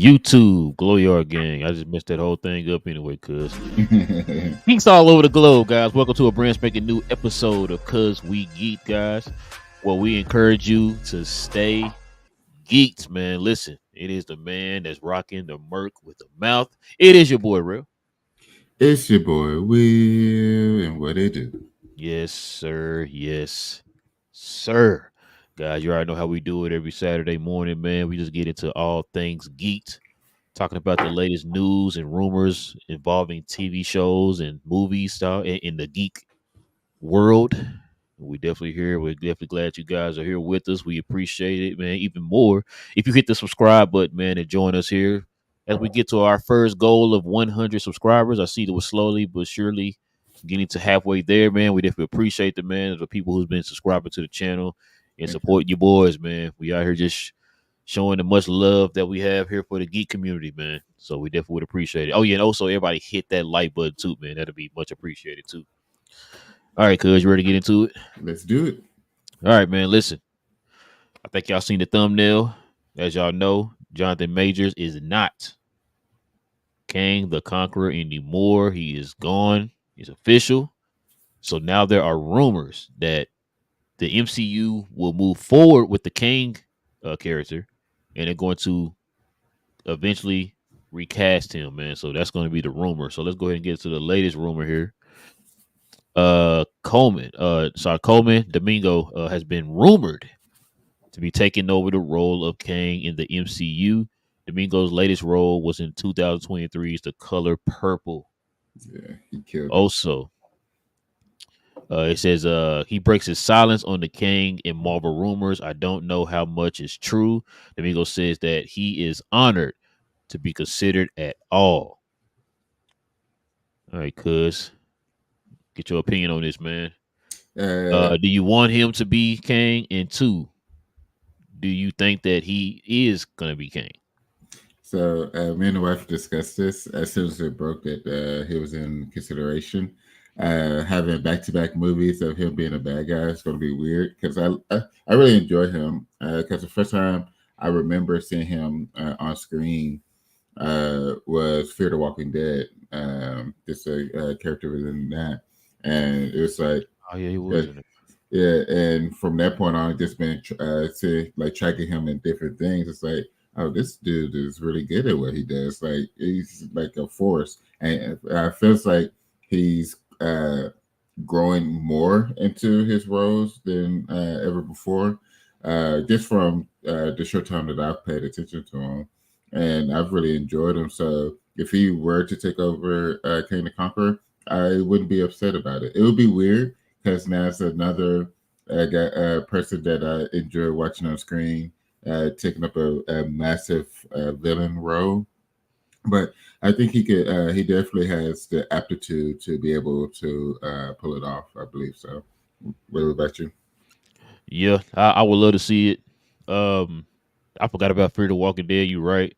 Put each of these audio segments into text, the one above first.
YouTube, Glow Yard Gang. I just messed that whole thing up anyway, cuz. Geeks all over the globe, guys. Welcome to a brand spanking new episode of Cuz We Geek, guys. Well, we encourage you to stay geeked, man. Listen, it is the man that's rocking the Merc with the mouth. It is your boy, Real. It's your boy Will, and what it do? Yes, sir. Yes, sir. Guys, you already know how we do it every Saturday morning, man. We just get into all things geeked, talking about the latest news and rumors involving TV shows and movies style in the geek world. We definitely here. We're definitely glad you guys are here with us. We appreciate it, man. Even more if you hit the subscribe button, man, and join us here as we get to our first goal of 100 subscribers. I see that we're slowly but surely getting to halfway there, man. We definitely appreciate the man, the people who's been subscribing to the channel and Thank supporting you boys, man. We out here just showing the much love that we have here for the geek community, man. So we definitely would appreciate it. Oh yeah, and also everybody hit that like button too, man. That'll be much appreciated too. All right, cuz, you ready to get into it? Let's do it. All right, man. Listen, I think y'all seen the thumbnail. As y'all know, Jonathan Majors is not Kang the Conqueror anymore. He is gone. He's official. So now there are rumors that the MCU will move forward with the Kang character, and they're going to eventually recast him, man. So that's going to be the rumor. So let's go ahead and get to the latest rumor here. Coleman Domingo has been rumored to be taking over the role of Kang in the MCU. Domingo's latest role was in 2023's The Color Purple. Yeah, he killed it. Also, it says he breaks his silence on the Kang and Marvel rumors. I don't know how much is true. Domingo says that he is honored to be considered at all. All right, cuz, get your opinion on this, man. Uh, Do you want him to be Kang? And two, do you think that he is gonna be Kang? me and the wife discussed this as soon as it broke that he was in consideration. Having back-to-back movies of him being a bad guy is going to be weird because I really enjoy him because the first time I remember seeing him on screen was Fear the Walking Dead. Just a character within that, and it was like, Oh yeah, he yeah, was in it. yeah. And from that point on, just been like tracking him in different things. It's like, oh, this dude is really good at what he does. Like he's like a force, and it feels like he's growing more into his roles than ever before. Just from the short time that I've paid attention to him, and I've really enjoyed him. So if he were to take over King the Conqueror, I wouldn't be upset about it. It would be weird because now it's another person that I enjoy watching on screen taking up a massive villain role. But I think he could. He definitely has the aptitude to be able to pull it off. I believe so. What about you? Yeah, I would love to see it. Um, I forgot about Fear the Walking Dead. You're right,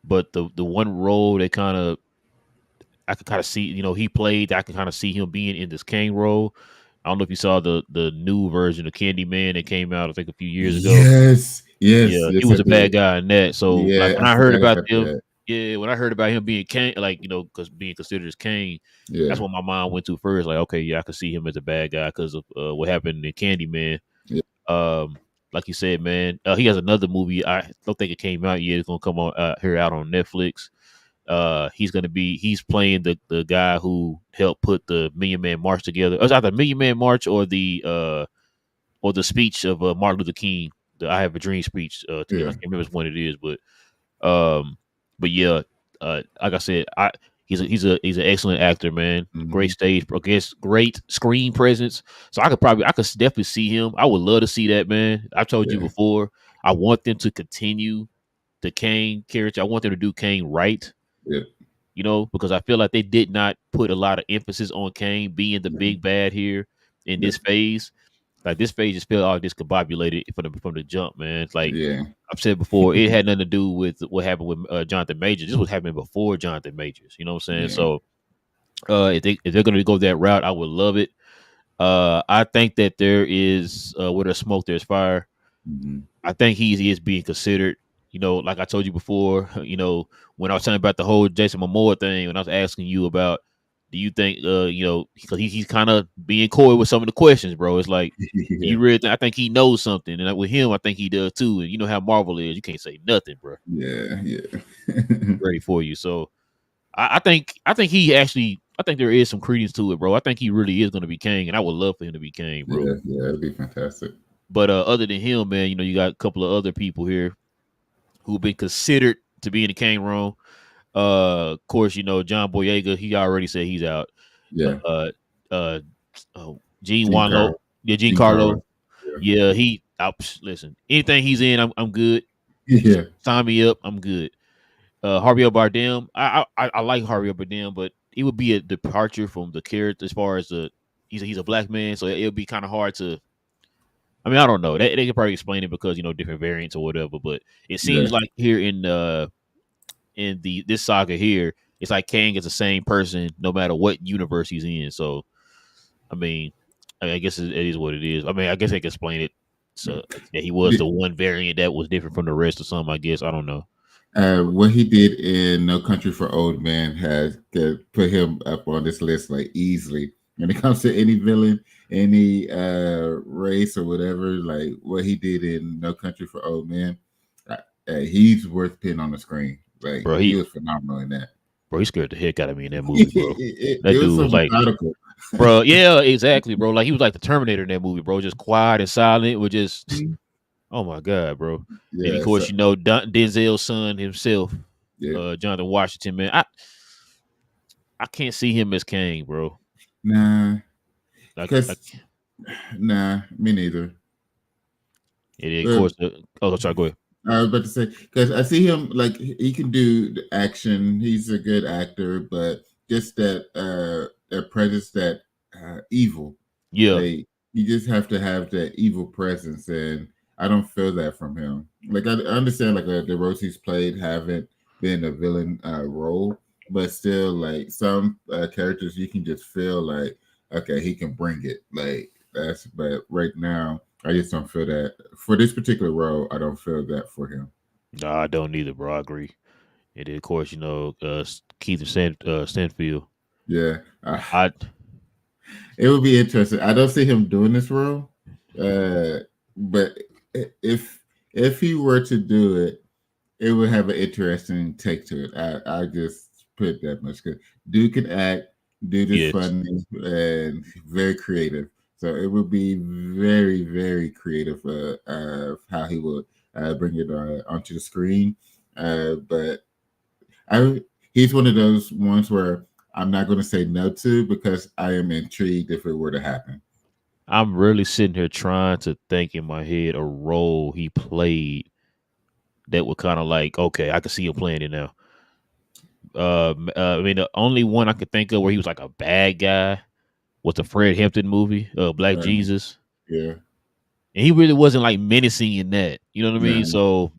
but the one role that kind of I could kind of see, he played. I could kind of see him being in this Kang role. I don't know if you saw the new version of Candyman that came out, I think, a few years ago. Yes, yes, Yeah, he yes. I was a bad did. guy in that. So, like, Yeah, when I I heard forgot about about them, that. yeah, when I heard about him being Kang, like, because being considered as Kang, that's Yeah, what my mind went to first. Like, okay, yeah, I could see him as a bad guy because of what happened in Candyman. yeah, Um, like you said, man, he has another movie. I don't think it came out yet. It's gonna come on here out on Netflix. He's playing the guy who helped put the Million Man March together. It's either Million Man March or the speech of Martin Luther King, the I Have a Dream speech together. I yeah. can't remember which one it is, um, but yeah, like I said, he's an excellent actor, man. Great Hmm. stage, I guess, great screen presence. So I could definitely see him. I would love to see that, man. I've told you Yeah, before. I want them to continue the Kane character. I want them to do Kane right, yeah. because I feel like they did not put a lot of emphasis on Kane being the Mhm. big bad here in Yeah, this phase. Like this phase just felt all discombobulated from the jump, man. It's like yeah, I've said before, it had nothing to do with what happened with Jonathan Majors. This was happening before Jonathan Majors. You know what I'm saying? yeah. So if they're going to go that route, I would love it. I think that there is where there's smoke, there's fire. Hmm. I think he is being considered. like I told you before, when I was telling about the whole Jason Momoa thing, when I was asking you about, do you think, because he's kind of being coy with some of the questions, bro. It's like, do yeah, you really? I think he knows something, and with him, I think he does too. And you know how Marvel is; you can't say nothing, bro. yeah, yeah, Ready for you. So I think he actually, I think there is some credence to it, bro. I think he really is going to be Kang, and I would love for him to be Kang, bro. yeah, yeah. It'd be fantastic. But other than him, man, you got a couple of other people here who've been considered to be in the Kang role. Of course, John Boyega, he already said he's out. Yeah, Uh, uh, Gene Gene Wanlo, Carl, yeah, Gene Gene Carlo. Carlo, yeah, listen, anything he's in, I'm good. Yeah, Sign me up, I'm good. Javier Bardem, I like Javier Bardem, but it would be a departure from the character as far as he's a black man, so it'll be kind of hard to. I mean, I don't know. They could probably explain it because different variants or whatever, but it yeah, seems like here in this saga here, it's like Kang is the same person no matter what universe he's in. So I guess it is what it is. I mean, I guess they can explain it. So that he was the yeah. one variant that was different from the rest or something. I guess I don't know. What he did in No Country for Old Men has to put him up on this list like easily. When it comes to any villain, any race or whatever, like what he did in No Country for Old Men, he's worth putting on the screen. Like Bro, he he was phenomenal in that. bro, he scared the heck out of me in that movie, bro. It That was dude so was like, methodical. bro, yeah, exactly, bro. Like he was like the Terminator in that movie, bro. Just quiet and silent, with just oh my god, bro. Then of Yeah, so course Denzel's son himself, yeah. Jonathan Washington, man. I can't see him as Kang, bro. Nah, I because nah, me neither. and of Uh, course, sorry, go ahead. I was about to say because I see him like he can do the action. He's a good actor, but just that presence, that evil, Yeah, like you just have to have that evil presence, and I don't feel that from him. Like I understand like the roles he's played haven't been a villain role, but still like some characters you can just feel like okay he can bring it. Like that's but right now I just don't feel that for this particular role. I don't feel that for him. no, I don't either, bro. I agree. And then of course, Keith Stanfield. Yeah, I it would be interesting. I don't see him doing this role, uh, but if if he were to do it, it would have an interesting take to it. I just put it that much because dude can act, dude is yes, funny and very creative. So it would be very very creative of how he would bring it onto the screen. But I he's one of those ones where I'm not going to say no to because I am intrigued if it were to happen. I'm really sitting here trying to think in my head a role he played that would kind of like, okay, I can see him playing it now. I mean, the only one I could think of where he was like a bad guy was the Fred Hampton movie, Black Um, Jesus, yeah, and he really wasn't like menacing in that. You know what I mean? no, So,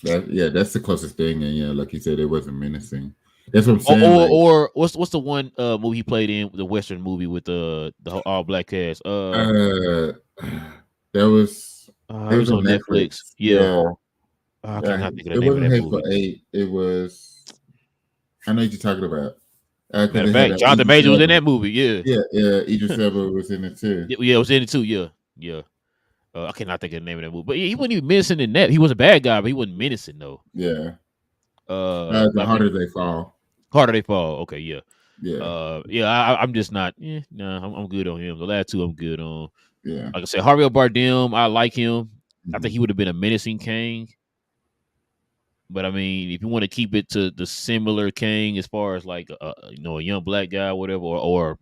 that's the closest thing, and yeah, like you said, it wasn't menacing. That's what I'm or saying. or, Like, or what's the one movie he played in, the Western movie with the all black cast? uh, that was it He was was on on Netflix. Netflix. Yeah, Yeah, I cannot think of the it name of wasn't that Hateful movie. Eight. It was I know what you're talking about because Matter of they had fact, that Jonathan Idris Major was in Elba. that movie. Yeah, Yeah, yeah, Idris Elba was in it too. yeah, it was in it too. Yeah, yeah. I cannot think of the name of that movie, but he wasn't even menacing in that. He was a bad guy, but he wasn't menacing though. Yeah, But the I mean, harder they fall. Harder They Fall. Okay, yeah, Yeah, yeah. I'm just not. Nah, I'm good on him. The last two, I'm good on. yeah. Like I said, Javier Bardem, I like him. I think Mhm. he would have been a menacing Kang. But I mean, if you want to keep it to the similar Kang, as far as like a young black guy, or whatever, or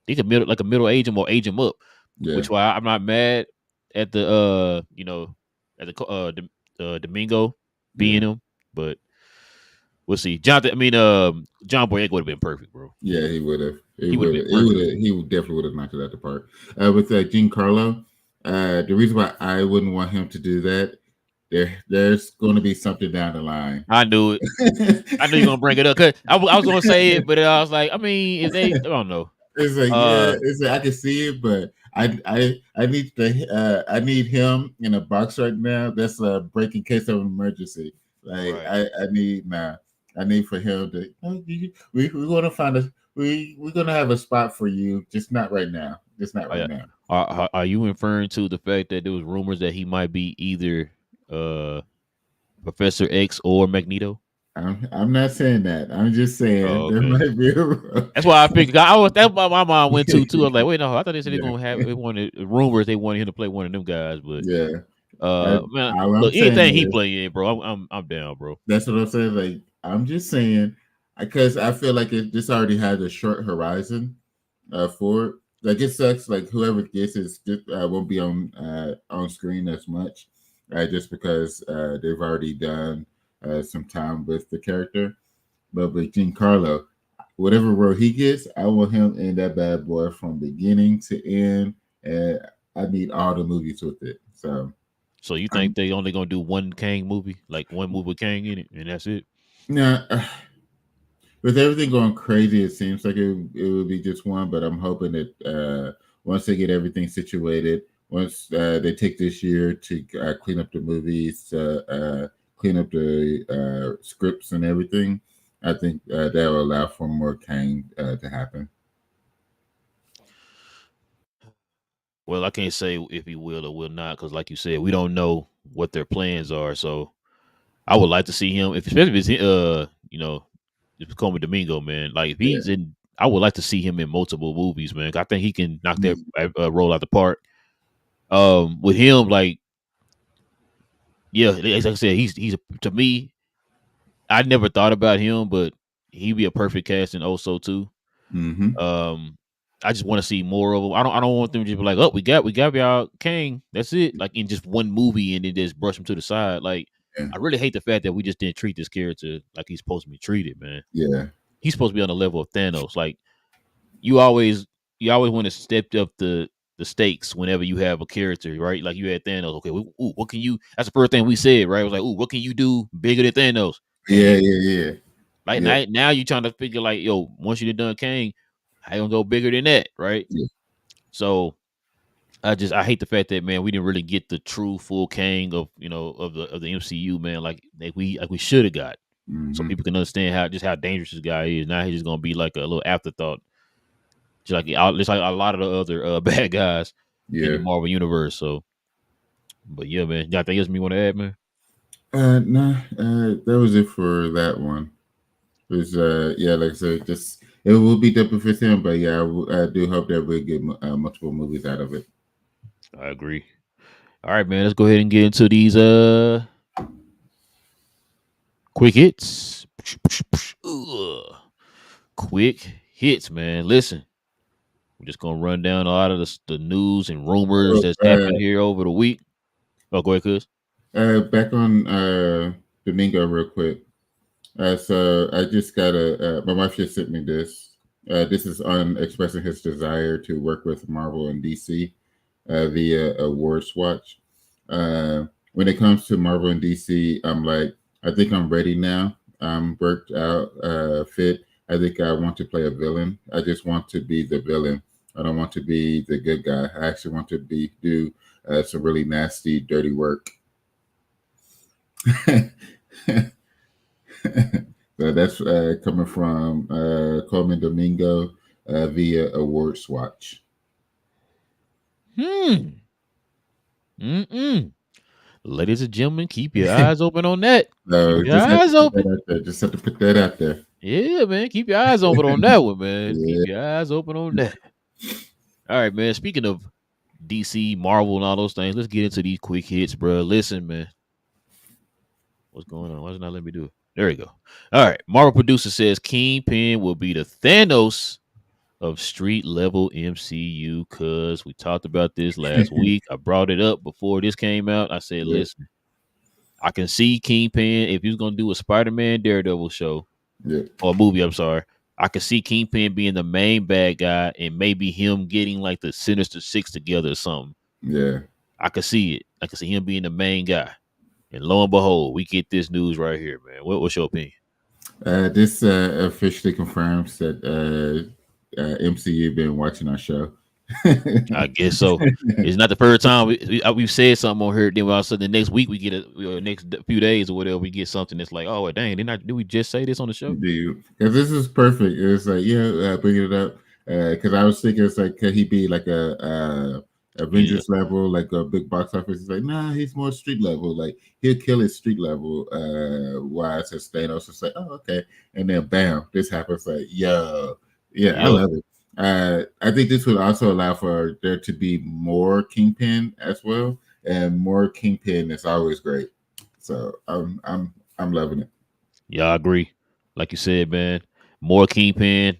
he could middle age him or age him up, Yeah, which why I'm not mad at the at the Domingo being yeah, him, but we'll see. John Boyega would have been perfect, bro. yeah. He would have. He He would have would been have. He would perfect. have. He would definitely would have knocked it out the park. With Gene Carlo, the reason why I wouldn't want him to do that, there's going to be something down the line. I knew it. I knew you're gonna bring it up because I was gonna say it, but I was like, I mean, if they, I don't know. It's like, yeah, Uh, it's like I can see it, but I need I need him in a box right now. That's a break in case of an emergency. Like Right. I need I need for him to. "Oh, we're gonna find a we're gonna have a spot for you. Just not right now. Just not Oh, right yeah. now. Are you inferring to the fact that there was rumors that he might be either uh Professor X or Magneto? I'm not saying that. I'm just saying Oh, there okay. might be a That's why I figured. I was that's why my mind went to too. I was like, wait, no, I thought they said they're yeah gonna have. They wanted rumors. They wanted him to play one of them guys, but yeah. man, What I'm look, saying anything he is play in, bro, I'm down, bro. that's what I'm saying. Like I'm just saying because I feel like it just already has a short horizon for it. Like it sucks. Like whoever gets it just, won't be on screen as much, just because they've already done some time with the character. But with Giancarlo, whatever role he gets, I want him in that bad boy from beginning to end, and I need all the movies with it. So So you think I'm they only gonna do one Kang movie, like one movie with Kang in it, and that's it? now with everything going crazy, it seems like it would be just one. But I'm hoping that once they get everything situated, once they take this year to clean up the movies, clean up the scripts and everything, I think that will allow for more Kang to happen. Well, I can't say if he will or will not, because like you said, we don't know what their plans are. So I would like to see him, if especially if it's it's Como Domingo, man. Like if Yeah. he's in, I would like to see him in multiple movies, man. 'Cause I think he can knock that Mhm. role out the park. With him, like yeah, like I said, to me. I never thought about him, but he'd be a perfect casting also too. Mhm. Um, I just want to see more of him. I don't want them to just be like, oh, we got y'all Kang. That's it. Like in just one movie and then just brush him to the side. Like Yeah. I really hate the fact that we just didn't treat this character like he's supposed to be treated, man. Yeah. He's supposed to be on the level of Thanos. Like you always you always want to step up the stakes whenever you have a character, right? Like you had Thanos. Okay, what can you? That's the first thing we said, right? It was like, ooh, what can you do bigger than Thanos? Yeah. Kang. Yeah. Yeah. Like Yep. now you trying to figure like, yo, once you done Kang, how you gonna go bigger than that, right? Yeah. So I hate the fact that man we didn't really get the true full Kang of of the MCU, man, like we should have got, so Mhm. people can understand how dangerous this guy is. Now he's just gonna be like a little afterthought, just like a lot of the other bad guys in the Yeah. Marvel universe. So, but yeah, man, got anything else you want to add, man? No, that was it for that one. It was, yeah, like I said, just it will be double for him, but yeah, I do hope that we get multiple movies out of it. I agree. All right, man, let's go ahead and get into these quick hits. Ugh. Quick hits, man. Listen, we're just gonna run down a lot of the news and rumors Oh, that's happened here over the week. Oh, go ahead, Cuz. back on Domingo real quick. So I just got my wife just sent me this. This is on expressing his desire to work with Marvel and DC via Awards Watch. When it comes to Marvel and DC, I'm like, I think I'm ready now. I'm worked out, fit. I think I want to play a villain. I just want to be the villain. I don't want to be the good guy. I actually want to do some really nasty, dirty work. So that's coming from Coleman Domingo via Awards Watch. Hmm. Mm-mm. Ladies and gentlemen, keep your eyes open on that. Keep So your just have to eyes put that open. out there. Just have to put that out there. Yeah, man. Keep your eyes open on that one, man. Yeah, Keep your eyes open on that. All right, man. Speaking of DC, Marvel, and all those things, let's get into these quick hits, bro. Listen, man. What's going on? Why does it not let me do it? There we go. All right. Marvel producer says Kingpin will be the Thanos of street level MCU. Cause we talked about this last week. I brought it up before this came out. I said, yeah, listen, I can see Kingpin if he's gonna do a Spider-Man Daredevil show yeah, or movie, I'm sorry. I could see Kingpin being the main bad guy and maybe him getting like the Sinister Six together or something. yeah. I could see it. I could see him being the main guy. And lo and behold, we get this news right here, man. What's your opinion? This officially confirms that MCU been watching our show. I guess so. It's not the first time we've said something on here. Then all of a sudden, the next week we get next few days or whatever, we get something that's like, oh dang, did we just say this on the show? Dude, because this is perfect. It's like, yeah, bring it up. Because I was thinking, it's like, could he be like a Yeah, Avengers level, like a big box office? He's like, nah, he's more street level. Like he'll kill his street level. Why it's Thanos? It's like, oh, okay, and then bam, this happens. Like, yo, yeah, I yep, love it. I think this would also allow for there to be more Kingpin as well, and more Kingpin is always great. So I'm loving it. yeah, I agree. Like you said, man, more Kingpin,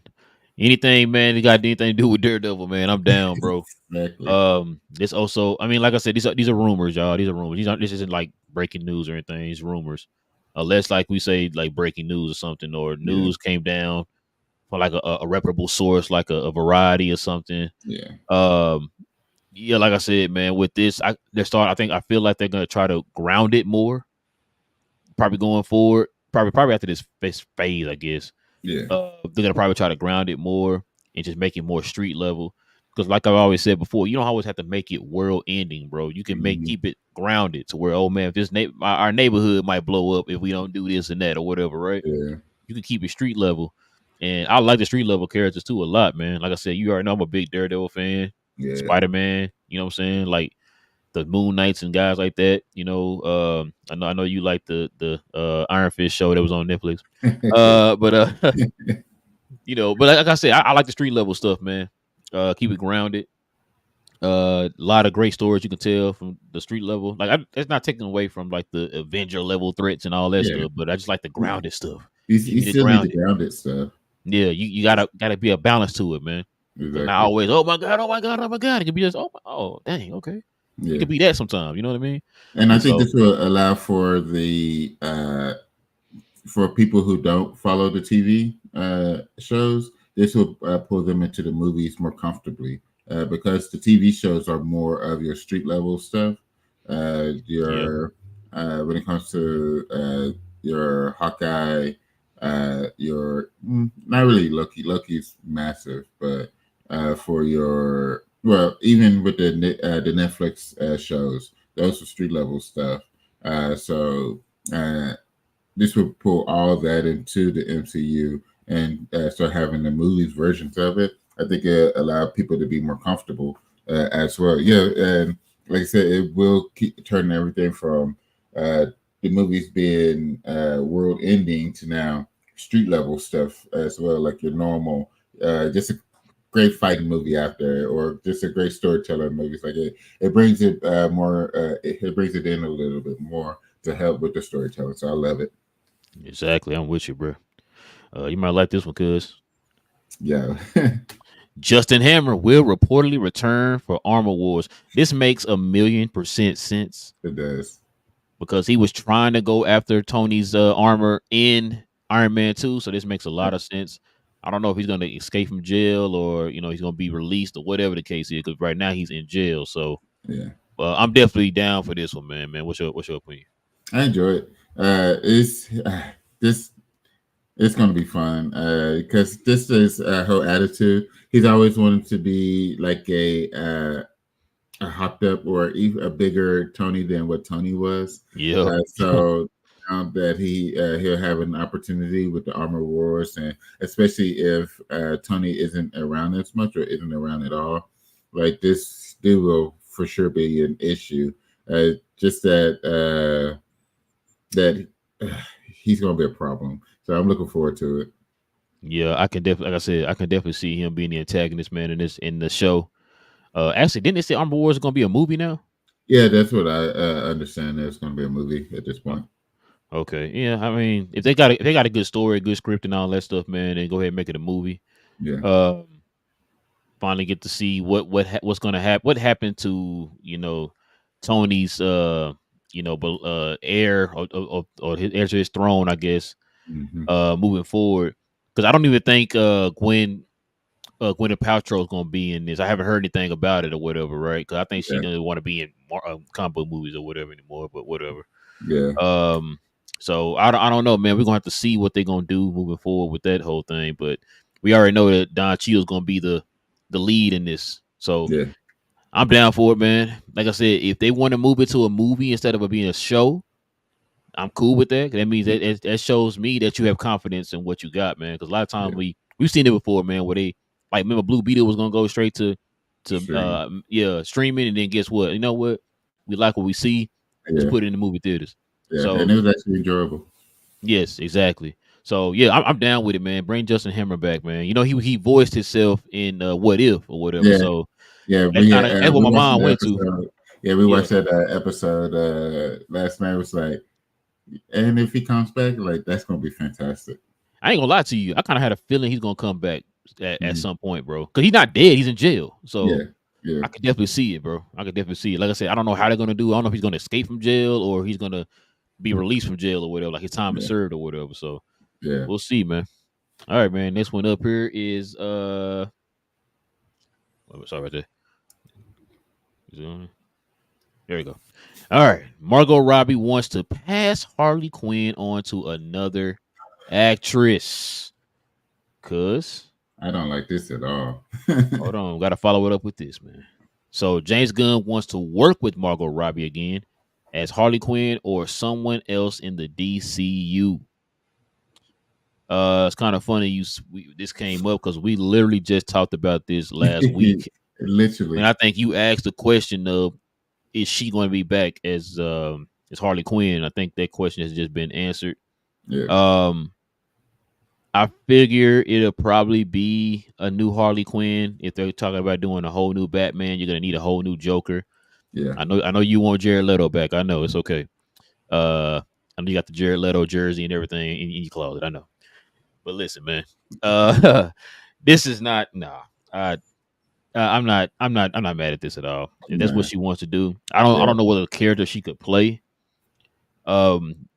anything, man. That got anything to do with Daredevil, man. I'm down, bro. Exactly. This also, I mean, like I said, these are rumors, y'all. These are rumors. This isn't like breaking news or anything. These rumors, unless like we say like breaking news or something, or Yeah. news came down from like a reputable source, like a variety or something. Yeah. Um, yeah, like I said, man, with this, I think I feel like they're gonna try to ground it more, probably going forward. Probably after this phase, I guess. Yeah. They're gonna probably try to ground it more and just make it more street level. Because, like I've always said before, you don't always have to make it world ending, bro. You can Mhm. keep it grounded to where, oh man, if our neighborhood might blow up if we don't do this and that or whatever, right? Yeah. You can keep it street level, and I like the street level characters too a lot, man. Like I said, you already know I'm a big Daredevil fan, Yeah. Spider Man. You know what I'm saying? Like the Moon Knights and guys like that. I know you like the Iron Fist show that was on Netflix. But but like I said, I like the street level stuff, man. Keep it grounded. A lot of great stories you can tell from the street level. It's not taken away from like the Avenger level threats and all that Yeah. stuff, but I just like the grounded stuff. You Keeping it still need the grounded. grounded stuff. Yeah, you gotta be a balance to it, man. Because not Exactly. always, oh my god, oh my god, oh my god. It could be just, oh dang, okay. It Yeah. could be that sometimes. You know what I mean? And I And think so this will allow for the for people who don't follow the TV shows, this will pull them into the movies more comfortably because the TV shows are more of your street level stuff. yeah, Your when it comes to your Hawkeye, your not really Loki. Loki's massive, but for your even with the Netflix shows, those are street level stuff. So. This would pull all of that into the MCU and start having the movies versions of it. I think it allowed people to be more comfortable as well. Yeah, and like I said, it will keep turning everything from the movies being world ending to now street level stuff as well, like your normal, just a great fighting movie after, or just a great storyteller movies. Like it brings it more, it brings it in a little bit more to help with the storytelling. So I love it. exactly. I'm with you, bro. You might like this one, cuz Yeah, Justin Hammer will reportedly return for Armor Wars. This makes 1,000,000% sense it does. because he was trying to go after Tony's armor in Iron Man 2. So this makes a lot of sense. I don't know if he's going to escape from jail or, he's going to be released or whatever the case is because right now he's in jail. So Yeah, I'm definitely down for this one, man. What's your opinion? I enjoy it. It's this. It's gonna be fun because this is her attitude. He's always wanted to be like a hopped up or even a bigger Tony than what Tony was. Yep. So now that he'll have an opportunity with the Armor Wars, and especially if Tony isn't around as much or isn't around at all, like this will for sure be an issue. Just that he's gonna be a problem. So I'm looking forward to it. Yeah, I can definitely, like I said, I can definitely see him being the antagonist, man, in the show. Actually, didn't they say Armor Wars is gonna be a movie now? Yeah, that's what I understand. There's going to be a movie at this Uh, point. okay, yeah. I mean, if they got a good story, good script, and all that stuff, man, then go ahead and make it a movie. Yeah. Um, Finally get to see what's gonna happen. What happened to Tony's heir or his heir to his throne, I guess. Hmm. Moving forward, because I don't even think Gwyneth Paltrow is gonna be in this. I haven't heard anything about it or whatever, right? Because I think she Yeah. doesn't want to be in more, comic book movies or whatever anymore. But whatever. Yeah. Um, so I don't know, man. We're gonna have to see what they're gonna do moving forward with that whole thing. But we already know that Don Cheadle's gonna be the lead in this. So Yeah, I'm down for it, man. Like I said, if they want to move it to a movie instead of it being a show, I'm cool with that. That means that shows me that you have confidence in what you got, man. Because a lot of yeah. times we've seen it before, man, where they like remember Blue Beetle was gonna go straight to Stream. yeah streaming, and then guess what? You know what? We like what we see. Let's Yeah, put it in the movie theaters. yeah, So and it was actually enjoyable. yes, exactly. So yeah, I'm down with it, man. Bring Justin Hammer back, man. You know he voiced himself in What If or whatever. Yeah, So yeah. that's We kind of that's what we my watched mind the went to. episode. Yeah, we Yeah, watched that episode last night. It was like, and if he comes back, like that's gonna be fantastic. I ain't gonna lie to you. I kind of had a feeling he's gonna come back at Mhm. some point, bro. Because he's not dead. He's in jail. So Yeah, yeah, I could definitely see it, bro. I could definitely see it. Like I said, I don't know how they're gonna do. I don't know if he's gonna escape from jail or he's gonna be released from jail or whatever, like his time is yeah, served or whatever. So yeah. we'll see, man. All right, man. Next one up here is sorry about that. Is it on? There you go. All right. Margot Robbie wants to pass Harley Quinn on to another actress. Cause I don't like this at all. hold on, gotta follow it up with this, man. So James Gunn wants to work with Margot Robbie again as Harley Quinn or someone else in the DCU. It's kind of funny this came up because we literally just talked about this last week, and Literally, I think you asked the question of is she going to be back as Harley Quinn? I think that question has just been answered. yeah, Um, I figure it'll probably be a new Harley Quinn. If they're talking about doing a whole new Batman, you're gonna need a whole new Joker. yeah. I know you want Jared Leto back. I know it's okay. I know you got the Jared Leto jersey and everything in your closet. I know. But listen, man. This is not nah. I I'm not mad at this at all. If that's what Nah, she wants to do, I don't yeah. know what character she could play. Um,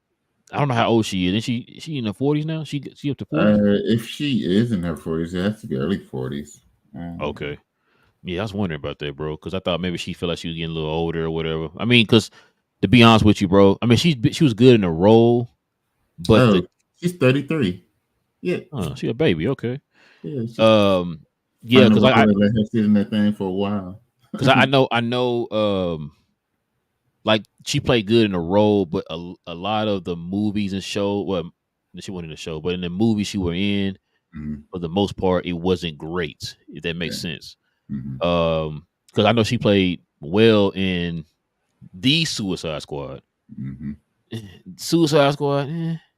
I don't know how old she is. Is she in the 40s now? She up to 40? If she is in her 40s, it has to be early 40s. Okay. Yeah, I was wondering about that, bro, because I thought maybe she felt like she was getting a little older or whatever. I mean, because to be honest with you, bro, I mean she was good in the role, but Oh, the she's 33. Yeah, she a baby, okay. yeah. She's Um, yeah, finding a because role that let her sit in that thing for a while. I know like she played good in the role, but a lot of the movies and show well she wasn't in the show, but in the movies she were in, Mhm. for the most part, it wasn't great. If that makes Yeah. sense. Hmm. Because I know she played well in the Suicide Squad. Hmm. Suicide Squad.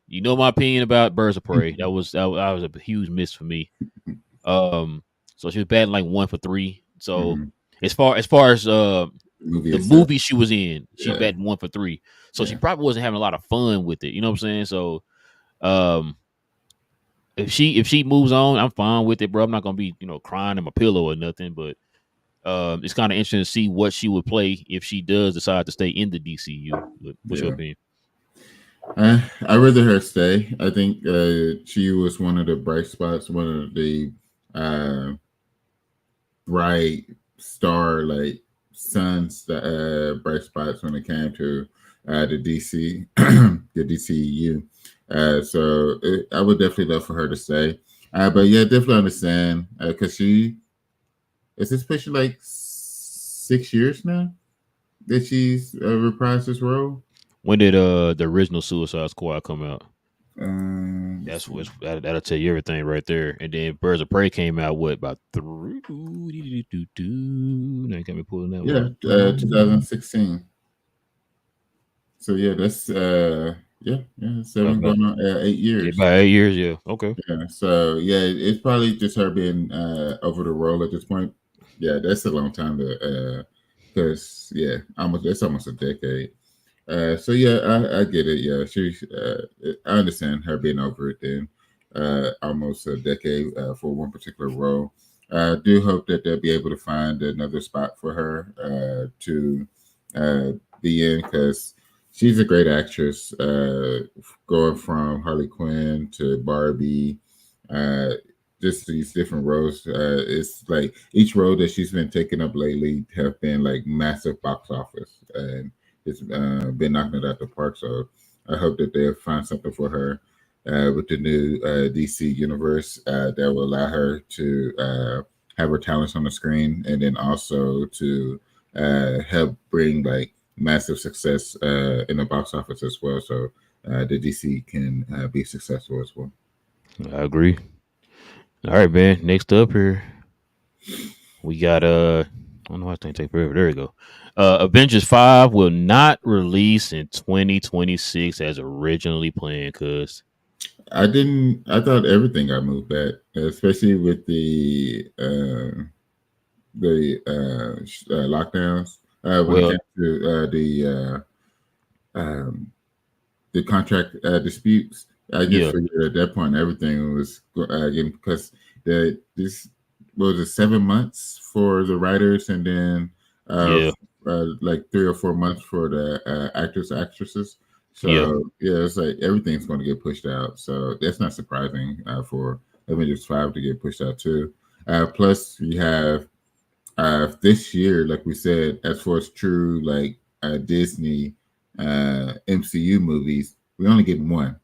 You know my opinion about Birds of Prey. That was a huge miss for me. Um, so she was batting like 1 for 3. So Hmm. as far as Movie the itself. movie she was in, she Yeah, batting 1 for 3. So she yeah, probably wasn't having a lot of fun with it. You know what I'm saying? So um, if she moves on, I'm fine with it, bro. I'm not gonna be crying in my pillow or nothing. But it's kind of interesting to see what she would play if she does decide to stay in the DCU. But what's your yeah. opinion? I rather her stay. I think she was one of the bright spots, one of the uh, bright star like suns, bright spots when it came to the DC, the DCU. I would definitely love for her to stay. But yeah, definitely understand because she is this picture like 6 years now that she's reprised this role. When did the original Suicide Squad come out? Let's That's see. what's that'll tell you everything right there. And then Birds of Prey came out what about three? Now you got me pulling that one Yeah, up. 2016. So yeah, that's yeah, seven About going on 8 years. about 8 years. Yeah. Okay. Yeah, so yeah, it's probably just her being over the role at this point. Yeah, that's a long time to because yeah, almost that's almost a decade. So yeah, I get it. Yeah, I understand her being over it then. Almost a decade for one particular role. I do hope that they'll be able to find another spot for her to uh, be in because she's a great actress. Going from Harley Quinn to Barbie, uh, just these different roles. It's like each role that she's been taking up lately have been like massive box office, and it's been knocking it out the park. So I hope that they'll find something for her with the new DC universe that will allow her to have her talents on the screen, and then also to help bring like massive success in the box office as well. So the DC can be successful as well. I agree. All right, man. Next up here, we got I don't know why this thing take forever. There we go. Avengers 5 will not release in 2026 as originally planned, cuz. I didn't. I thought everything got moved back, especially with the lockdowns. When it Well, came to um, the contract disputes, I just yeah, figured at that point everything was getting because this what was it 7 months for the writers and then yeah, like 3 or 4 months for the actresses. yeah. So yeah, it's like everything's going to get pushed out. So that's not surprising for Avengers 5 to get pushed out too. Plus, you have this year, like we said, as far as true like Disney MCU movies, we only get one,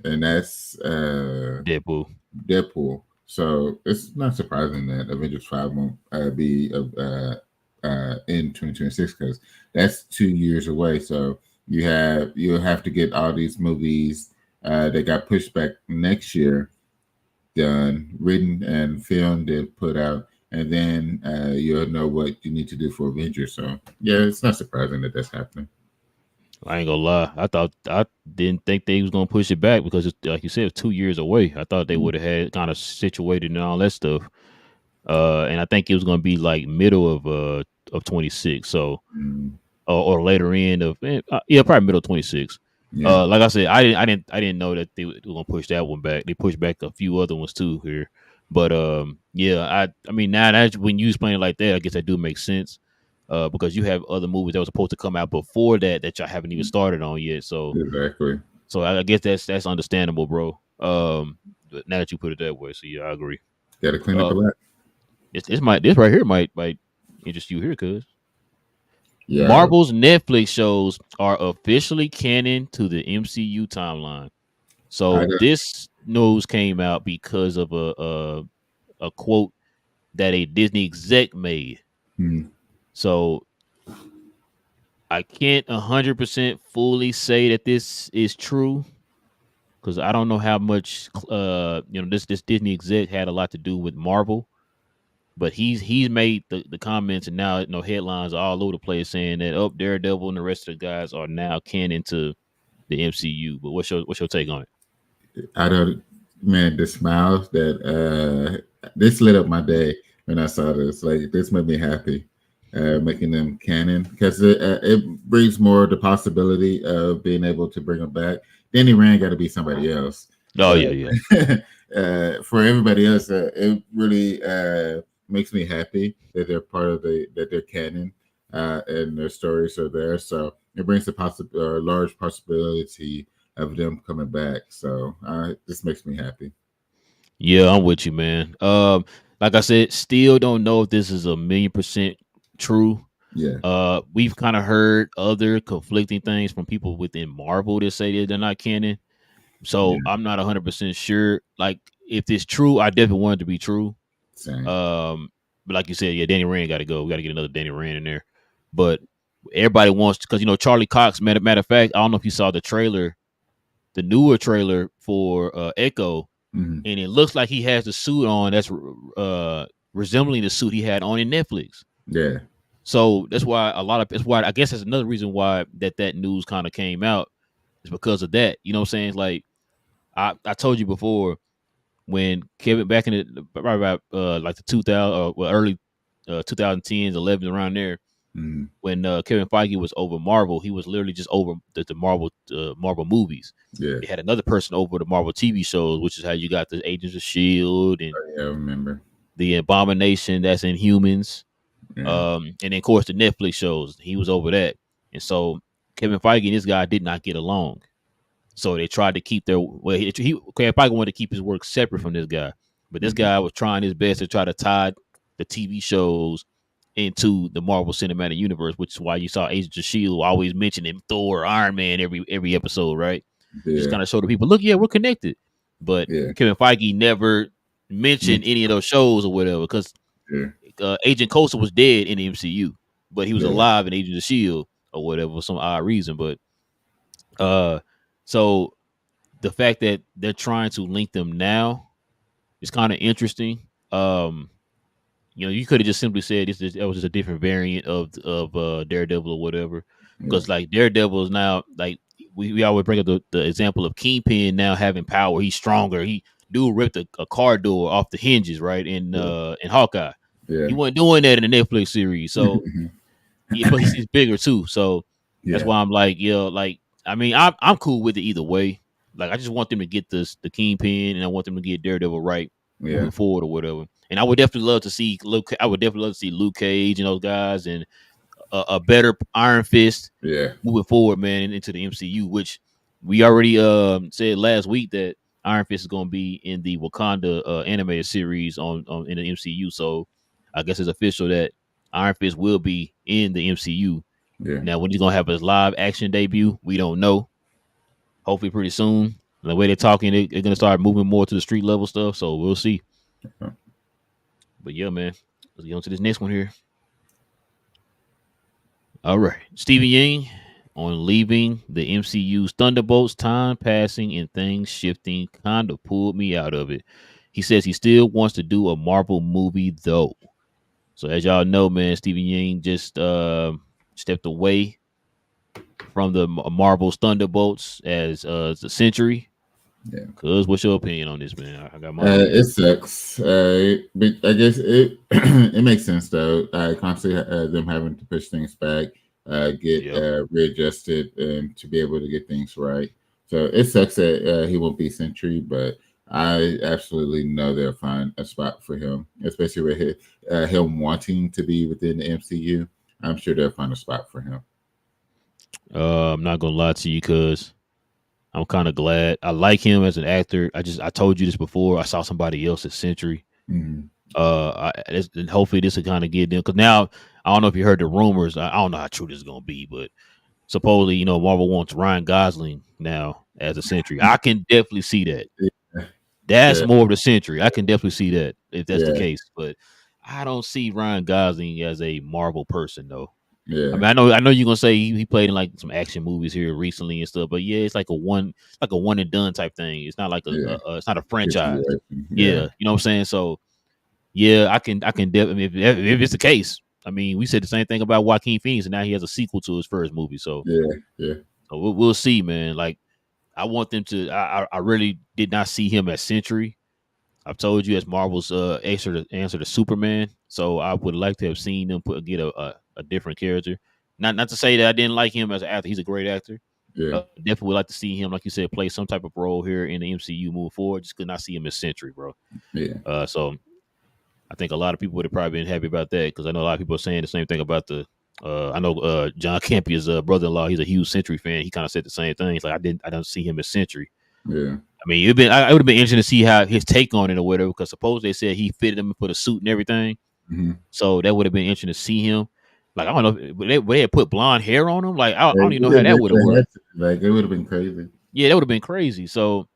and that's Deadpool. Deadpool. So it's not surprising that Avengers 5 won't be in 2026 because that's 2 years away. So you'll have to get all these movies that got pushed back next year done, written and filmed and put out, and then you'll know what you need to do for Avengers. So yeah, it's not surprising that that's happening. I ain't gonna lie. I didn't think they was gonna push it back because, it's, like you said, it's 2 years away. I thought they would have had kind of situated and all that stuff. And I think it was gonna be like middle of 26. So Mm, or later end of yeah, probably middle of 26. yeah, Like I said, I didn't know that they were gonna push that one back. They pushed back a few other ones too here, but yeah, I mean now that when you explain it like that, I guess that do make sense. Because you have other movies that were supposed to come out before that y'all haven't even started on yet. exactly. So I guess that's understandable, bro. But now that you put it that way, so yeah, I agree. Got to clean up Uh, a lot. this right here might interest you here, cause Yeah, Marvel's Netflix shows are officially canon to the MCU timeline. I So got. this news came out because of a quote that a Disney exec made. Hmm, So I can't 100% fully say that this is true because I don't know how much this Disney exec had a lot to do with Marvel. But he's made the comments and now headlines all over the place saying that Daredevil and the rest of the guys are now canon to the MCU. But what's your take on it? I don't. Man, the smiles that this lit up my day when I saw this. Like this made me happy, making them canon because it brings more the possibility of being able to bring them back. Danny Rand got to be somebody else, Oh but yeah, yeah, for everybody else, it really makes me happy that they're part of that they're canon and their stories are there. So it brings a large possibility of them coming back. So this makes me happy. yeah. I'm with you, man. Like I said, still don't know if this is 1,000,000% true. Yeah, We've kind of heard other conflicting things from people within Marvel that say that they're not canon. So yeah, I'm not 100% sure. Like if it's true, I definitely want it to be true. same. Um, but like you said, yeah, Danny Rand got to go. We got to get another Danny Rand in there. But everybody wants because Charlie Cox. Matter of fact, I don't know if you saw the trailer, the newer trailer for Echo, Hmm. and it looks like he has the suit on that's resembling the suit he had on in Netflix. Yeah. So that's why that's why I guess that's another reason why that news kind of came out is because of that. You know what I'm saying? Like I told you before when Kevin back in the right about like the 2000 early 2010s 11s around there Hmm. when Kevin Feige was over Marvel, he was literally just over the Marvel movies. Yeah. They had another person over the Marvel TV shows, which is how you got the Agents of Shield and Oh, yeah, I remember. the Abomination that's in Humans, Yeah. Hmm. guy was trying his best to try to tie the TV shows into the Marvel Cinematic Universe, which is why you saw Agents of Shield always mentioning Thor, Iron Man every episode, right? Just Yeah. kind of show the people, look, yeah, we're connected. But Yeah. Kevin Feige never Me mentioned any of too. those shows or whatever because Yeah. Agent Coulson was dead in the MCU, but he was Yeah. alive in Agent of Shield or whatever for some odd reason. But uh, so the fact that they're trying to link them now is kind of interesting. You could have just simply said that was just a different variant of Daredevil or whatever, Yeah. because like Daredevil is now like we always bring up the example of Kingpin now having power. He's stronger. He dude ripped a car door off the hinges, right? Yeah. In Hawkeye, Yeah. he wasn't doing that in the Netflix series. So yeah, but he's bigger too. So that's Yeah. why I'm like, like I mean, I'm cool with it either way. Like I just want them to get the Kingpin, and I want them to get Daredevil right Yeah. moving forward or whatever. And I would definitely love to see Luke. I would definitely love to see Luke Cage and those guys, and a better Iron Fist Yeah. moving forward, man, into the MCU. Which we already said last week that Iron Fist is going to be in the Wakanda animated series on in the MCU. So I guess it's official that Iron Fist will be in the MCU. Yeah. Now, when he's gonna have his live action debut, we don't know. Hopefully, pretty soon. The way they're talking, they're gonna start moving more to the street level stuff. So we'll see. But yeah, man, let's get on to this next one here. All right, Stephen Yang on leaving the MCU's Thunderbolts. Time passing and things shifting kind of pulled me out of it. He says he still wants to do a Marvel movie though. So as y'all know, man, Stephen Yang just stepped away from the Marvel's Thunderbolts as the Century. Yeah. Cuz, what's your opinion on this, man? I got my opinion. It sucks. But I guess it it makes sense though. I can't see them having to push things back, get Yep. readjusted, and to be able to get things right. So it sucks that he won't be Century, but I absolutely know they'll find a spot for him, especially with him wanting to be within the MCU. I'm sure they'll find a spot for him. I'm not gonna lie to you, cuz I'm kind of glad. I like him as an actor. I told you this before. I saw somebody else at Century. Mhm. And hopefully this will kind of get them, because now I don't know if you heard the rumors. I don't know how true this is gonna be, but supposedly Marvel wants Ryan Gosling now as a Century. I can definitely see that. Yeah, That's yeah, more of the Century. I can definitely see that if that's the yeah, case. But I don't see Ryan Gosling as a Marvel person though. I yeah, mean, I know you're gonna say he played in like some action movies here recently and stuff, but yeah, it's like a one and done type thing. It's not like yeah. it's not a franchise. Situation. Yeah, Yeah, you know what I'm saying. So yeah, I can definitely if it's the case. I mean, we said the same thing about Joaquin Phoenix, and now he has a sequel to his first movie. So, yeah, yeah, we'll see, man. Like I want them to. I really did not see him as Century. I've told you as Marvel's answer to Superman. So I would like to have seen them get a different character. Not to say that I didn't like him as an actor. He's a great actor. yeah, Definitely would like to see him, like you said, play some type of role here in the MCU moving forward. Just could not see him as Sentry, bro. yeah. So I think a lot of people would have probably been happy about that, because I know a lot of people are saying the same thing about the. I know John Campion's brother-in-law. He's a huge Sentry fan. He kind of said the same thing. He's like, I don't see him as Sentry. Yeah, I mean, it would have been interesting to see how his take on it or whatever, because suppose they said he fitted him and put a suit and everything. hmm So that would have been interesting to see him. Like I don't know, they had put blonde hair on him. Like I like, don't even know how that would have worked. it would have been crazy. Yeah, that would have been crazy. So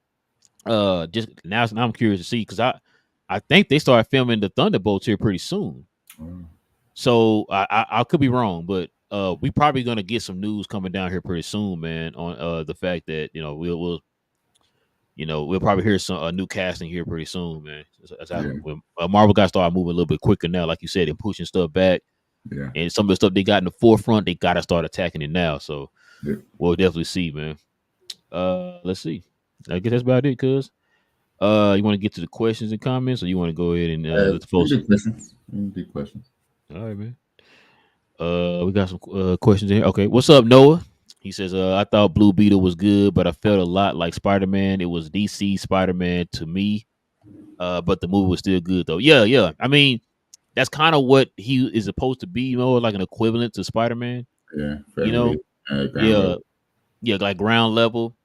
just now I'm curious to see, because I think they started filming the Thunderbolts here pretty soon. Oh, So I could be wrong, but we probably gonna get some news coming down here pretty soon, man, on the fact that we'll probably hear some new casting here pretty soon, man. yeah, When Marvel got started moving a little bit quicker now, like you said, and pushing stuff back, yeah, and some of the stuff they got in the forefront, they gotta start attacking it now. So yeah. we'll definitely see, man. Let's see. I guess that's about it, cuz. You want to get to the questions and comments, or you want to go ahead and let the We folks? do questions. We do questions. All right, man. We got some questions in here. Okay, what's up, Noah? He says, I thought Blue Beetle was good, but I felt a lot like Spider Man. It was DC Spider Man to me, but the movie was still good though. Yeah, yeah. I mean, that's kind of what he is supposed to be, like an equivalent to Spider Man. Yeah, You fairly know? ground Yeah, level. yeah, like ground level.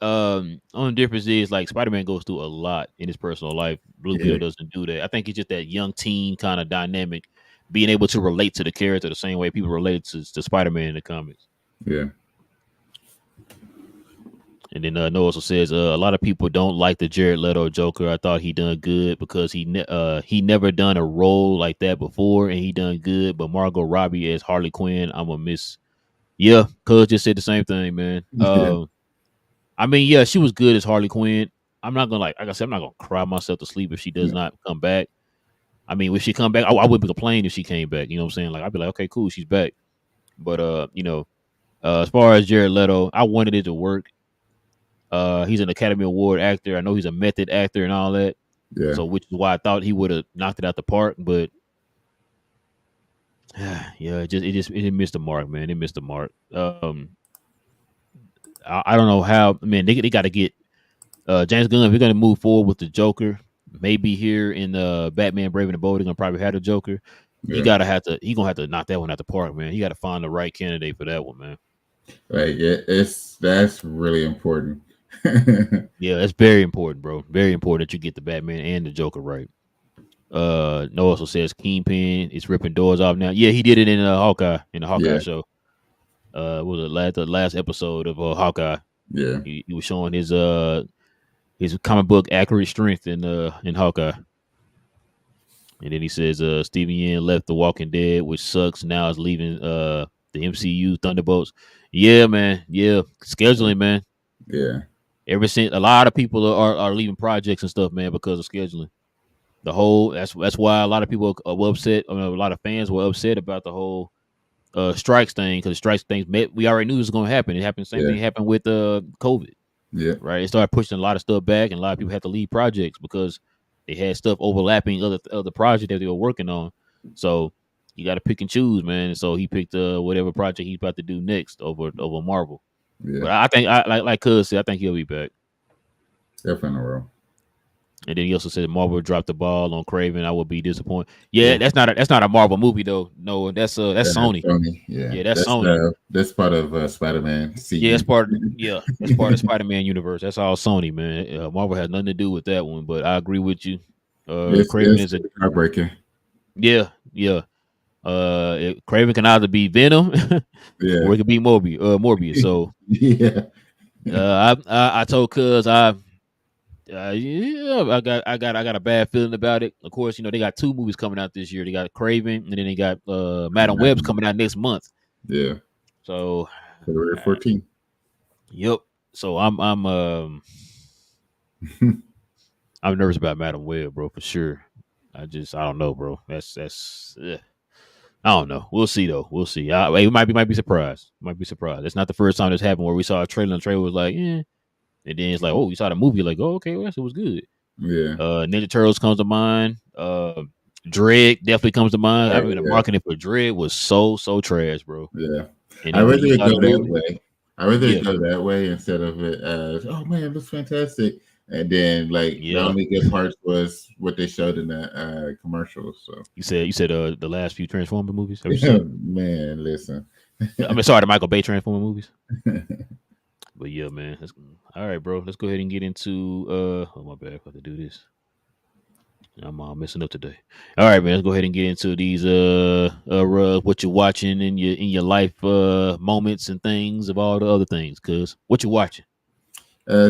Only difference is like Spider Man goes through a lot in his personal life. Blue Yeah, Beetle doesn't do that. I think it's just that young teen kind of dynamic, being able to relate to the character the same way people relate to Spider Man in the comics. yeah, And then Noah also says a lot of people don't like the Jared Leto Joker. I thought he done good because he never done a role like that before, and he done good. But Margot Robbie as Harley Quinn, I'm a miss. Yeah, Cuz just said the same thing, man. Yeah, I mean, yeah, she was good as Harley Quinn. I'm not gonna like I said, I'm not gonna cry myself to sleep if she does no, not come back. I mean, if she come back, I wouldn't complain if she came back. You know what I'm saying? Like I'd be like, okay, cool, she's back. But as far as Jared Leto, I wanted it to work. He's an Academy Award actor. I know he's a method actor and all that. yeah, So which is why I thought he would have knocked it out the park. But yeah, it missed the mark, man. It missed the mark. I don't know how. Man, they got to get James Gunn. If we're gonna move forward with the Joker, maybe here in Batman Brave and the Bold, they're gonna probably have the Joker. yeah. He gonna have to knock that one out the park, man. He got to find the right candidate for that one, man. Like it's that's really important. Yeah, that's very important, bro. Very important that you get the Batman and the Joker right. No also says Kingpin is ripping doors off now. Yeah, he did it in Hawkeye in the Hawkeye Yeah, show. What was it the last episode of Hawkeye? yeah, He was showing his comic book accurate strength in Hawkeye. And then he says Steven Yeun left The Walking Dead, which sucks. Now is leaving the MCU Thunderbolts. Yeah, man. Yeah, scheduling, man. yeah, Ever since a lot of people are leaving projects and stuff, man, because of scheduling. The whole that's why a lot of people were upset. I mean, a lot of fans were upset about the whole strikes thing because strikes things we already knew it was going to happen. It happened. Same yeah, thing happened with COVID. yeah, Right? It started pushing a lot of stuff back, and a lot of people had to leave projects because they had stuff overlapping other projects that they were working on. So you got to pick and choose, man. So he picked whatever project he's about to do next over Marvel. yeah. But I think I like Cuz said, I think he'll be back. Definitely in a row. And then he also said Marvel dropped the ball on Craven. I would be disappointed. Yeah, Yeah, that's not a Marvel movie though. No, that's that's Sony. Sony. Yeah, Yeah, that's Sony. that's part of Spider-Man Yeah, that's CU. part. Yeah, that's part of the Spider-Man universe. That's all Sony, man. Marvel has nothing to do with that one. But I agree with you. Craven It's is a heartbreaking. yeah, yeah. Craven can either be Venom or Yeah, it could be Morbius. So yeah, I told Cuz yeah, I got a bad feeling about it. Of course, they got two movies coming out this year. They got Craven, and then they got Madam Web's coming out next month. yeah. So, February 14th. yep. So I'm nervous about Madam Web, bro, for sure. I don't know, bro. That's I don't know. We'll see though. We'll see. We might be surprised. Might be surprised. It's not the first time this happened where we saw a trailer and the trailer was like, and then it's like, oh, you saw the movie, like, oh, okay, well, it was good. Yeah. Ninja Turtles comes to mind. Dread definitely comes to mind. I Oh mean, the yeah. marketing for Dread was so trash, bro. Yeah. And I then when rather you it saw go the that movie, way. I rather it yeah, go that way instead of it as, oh man, it looks fantastic. And then like the yeah. only good parts was what they showed in the commercials. So You said the last few Transformer movies. Have you yeah, seen? man, listen. I mean, sorry, the Michael Bay Transformer movies. But yeah, man. All right, bro. Let's go ahead and get into oh my bad, I have to do this. I'm messing up today. All right, man. Let's go ahead and get into these what you're watching in your life moments and things of all the other things. Cause what you watching?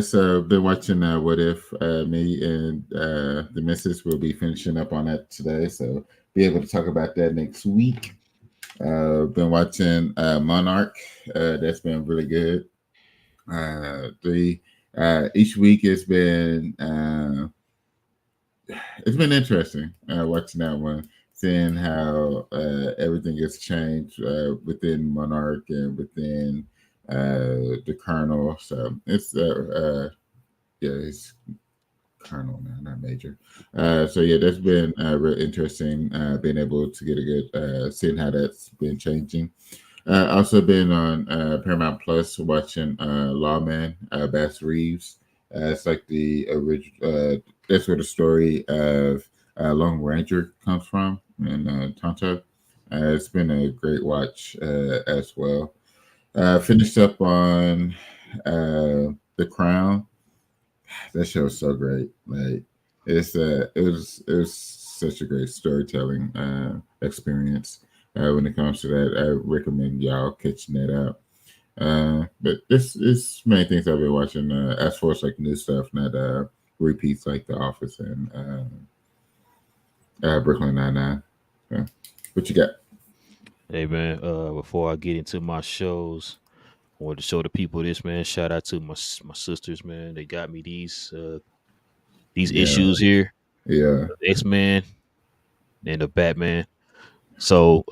So been watching What If. Me and the missus will be finishing up on that today. So be able to talk about that next week. Been watching Monarch. That's been really good. Three each week it's been interesting watching that one, seeing how everything has changed within Monarch and within the Colonel. So yeah, it's Colonel now, not Major. So yeah, that's been real interesting. Being able to get a good seeing how that's been changing. Also been on Paramount Plus watching Lawman, Bass Reeves. It's like the original. That's where the story of Lone Ranger comes from in Tonto. It's been a great watch as well. Finished up on The Crown. That show is so great. Like it was such a great storytelling experience when it comes to that. I recommend y'all catching that out. But this is many things I've been watching. As far as like new stuff, not repeats like The Office and Brooklyn Nine-Nine. So, what you got? Hey man, before I get into my shows, I wanted to show the people this, man. Shout out to my sisters, man. They got me these Yeah, issues here, yeah, X-Men and the Batman. So,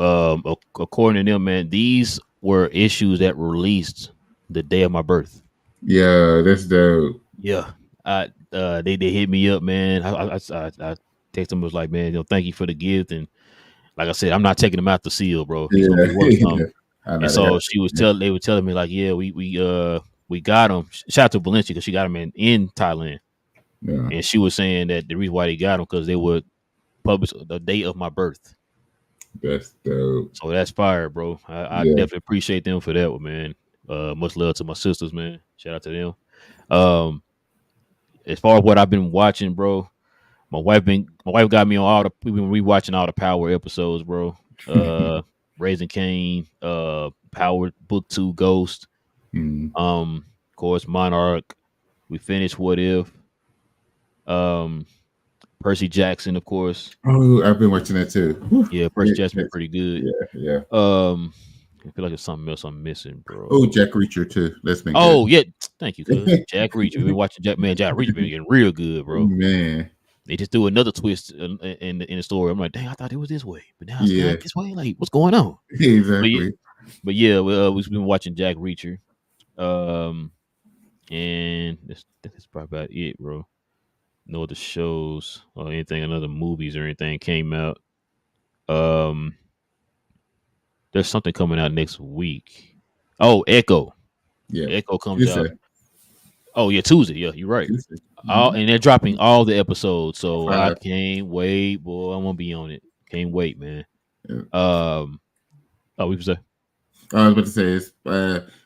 according to them, man, these were issues that were released the day of my birth. yeah. That's dope. Yeah, they hit me up, man. I text them, was like, man, thank you for the gift, and like I said, I'm not taking them out the seal, bro. These gonna Yeah, be worth yeah. something. I And know they got. so they were telling me like, yeah, we got them. Shout out to Valencia because she got them in Thailand, Yeah, and she was saying that the reason why they got them because they would publish the date of my birth. that's dope. So that's fire, bro. I Yeah, definitely appreciate them for that one, man. Much love to my sisters, man. Shout out to them. Um, as far as what I've been watching, bro, my wife got me on all the we've been rewatching all the Power episodes, bro. Raising Cain, Power Book 2 Ghost, mm. of course Monarch. We finished What If. Um Percy Jackson, of course. Oh, I've been watching that too. Whew. Yeah, Percy Jackson been pretty good. Yeah, yeah. Um I feel like there's something else I'm missing, Oh, bro. Jack Reacher too. That's been good. Oh yeah, thank you, cuz. Jack Reacher. We've been watching Jack Reacher been getting real good, bro. Man, They just do another twist in the story. I'm like, dang, I thought it was this way, but now it's yeah, not this way. Like, what's going on? But yeah, exactly. but yeah, we've been watching Jack Reacher, um, and that's probably about it, bro. No other shows or anything, another movies or anything came out. Um, there's something coming out next week. Oh, Echo. Yeah, Echo comes out. Tuesday, Oh yeah, Tuesday. Yeah, you're right. Tuesday. All Hmm. and they're dropping all the episodes, so I 5. can't wait, boy. I'm gonna be on it. Can't wait, man. Yeah. Um, oh, we say, I was about to say it's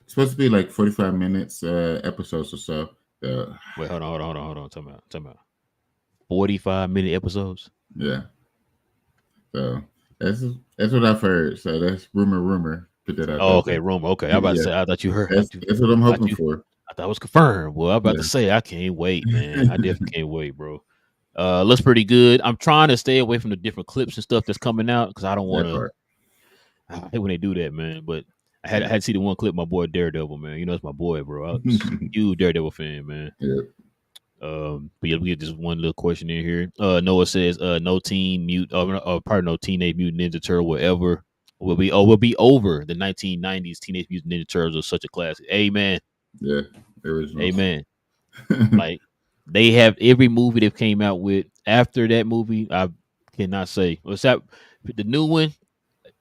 supposed to be like 45 minutes episodes or so. wait, hold on. Time out. 45-minute episodes. Yeah, so that's that's what I've heard. So that's rumor. Put that out Oh, there. okay, rumor. Okay, I about to Yeah, say. I thought you heard. that's what I'm I thought hoping you. for. I thought it was confirmed. Well, I'm about Yeah, to say I can't wait, man. I definitely can't wait, bro. Looks pretty good. I'm trying to stay away from the different clips and stuff that's coming out because I don't want that to. part. I hate when they do that, man. But I Yeah, had to see the one clip. My boy Daredevil, man. You know, it's my boy, bro. I'm huge Daredevil fan, man. yeah, But yeah, we get this one little question in here. Noah says, no teen mute, pardon, no Teenage Mutant Ninja Turtle will ever will be over the 1990s Teenage Mutant Ninja Turtles are such a classic. Amen, yeah. The originals. amen. Like they have every movie they've came out with after that movie. I cannot say what's that. The new one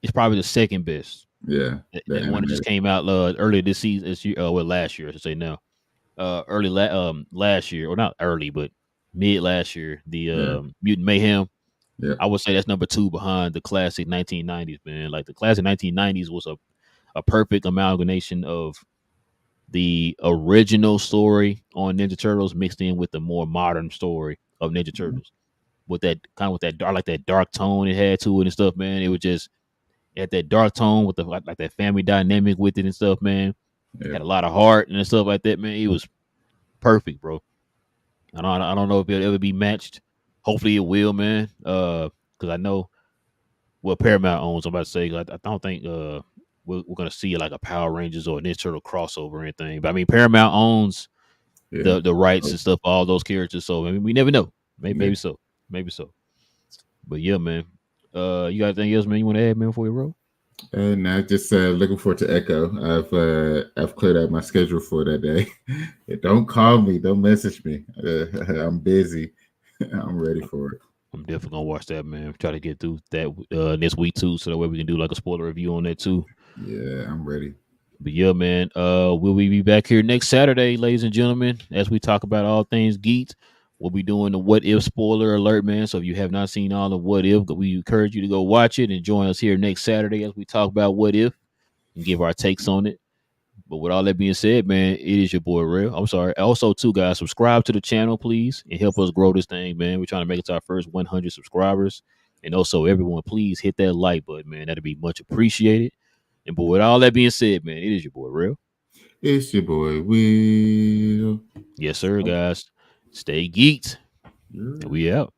is probably the second best. Yeah, the That one that just animated. came out earlier this season, this year, well, last year I should say now. Last year, or not early, but mid last year, the Yeah, Mutant Mayhem. yeah, I would say that's number two behind the classic 1990s, man. Like the classic 1990s was a perfect amalgamation of the original story on Ninja Turtles mixed in with the more modern story of Ninja Turtles. With that kind of with that dark, like that dark tone it had to it and stuff, man. It was just it had that dark tone with the like that family dynamic with it and stuff, man. yeah, Had a lot of heart and stuff like that, man. It was perfect, bro. I don't know if it'll ever be matched. Hopefully it will, man. Because I know what Paramount owns. I'm about to say, I don't think we're gonna see like a Power Rangers or an internal crossover or anything. But I mean, Paramount owns yeah. the rights Oh, and stuff for all those characters. So I mean, we never know. yeah. Maybe so. But yeah, man. You got anything else, man? You want to add, man, before we roll? And I just looking forward to Echo. I've cleared out my schedule for that day. Don't call me. Don't message me. I'm busy. I'm ready for it. I'm definitely gonna watch that, man. Try to get through that this week too, so that way we can do like a spoiler review on that too. Yeah, I'm ready. But yeah, man, will we be back here next Saturday, ladies and gentlemen, as we talk about all things geeks? We'll be doing the What If spoiler alert, man. So if you have not seen all of What If, we encourage you to go watch it and join us here next Saturday as we talk about What If and give our takes on it. But with all that being said, man, it is your boy Real. I'm sorry. Also, too, guys, subscribe to the channel, please, and help us grow this thing, man. We're trying to make it to our first 100 subscribers. And also, everyone, please hit that like button, man. That'd be much appreciated. And but with all that being said, man, it is your boy Real. It's your boy Will. Yes, sir, guys. Stay geeked. And Yeah. we out.